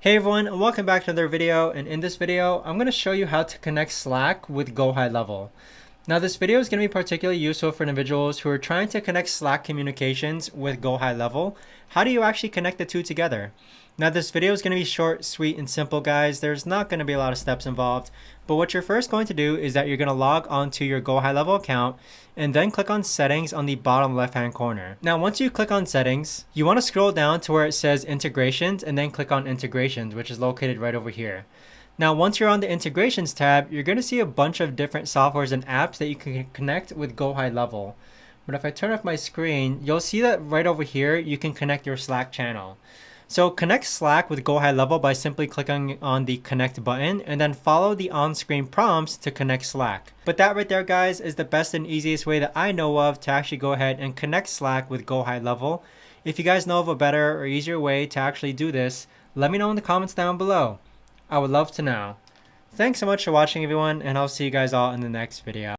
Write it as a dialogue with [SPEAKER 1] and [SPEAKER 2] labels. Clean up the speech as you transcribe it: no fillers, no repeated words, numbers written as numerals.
[SPEAKER 1] Hey everyone, and welcome back to another video. And in this video, I'm going to show you how to connect Slack with GoHighLevel. Now this video is going to be particularly useful for individuals who are trying to connect Slack communications with GoHighLevel. How do you actually connect the two together? Now this video is going to be short, sweet, and simple, guys. There's not going to be a lot of steps involved. But what you're first going to do is that you're going to log onto your GoHighLevel account and then click on settings on the bottom left hand corner. Now once you click on settings, you want to scroll down to where it says integrations and then click on integrations, which is located right over here. Now once you're on the integrations tab, you're going to see a bunch of different softwares and apps that you can connect with GoHighLevel. But if I turn off my screen, you'll see that right over here you can connect your Slack channel. So connect Slack with GoHighLevel by simply clicking on the connect button and then follow the on-screen prompts to connect Slack. But that right there, guys, is the best and easiest way that I know of to actually go ahead and connect Slack with GoHighLevel. If you guys know of a better or easier way to actually do this, let me know in the comments down below. I would love to know. Thanks so much for watching, everyone, and I'll see you guys all in the next video.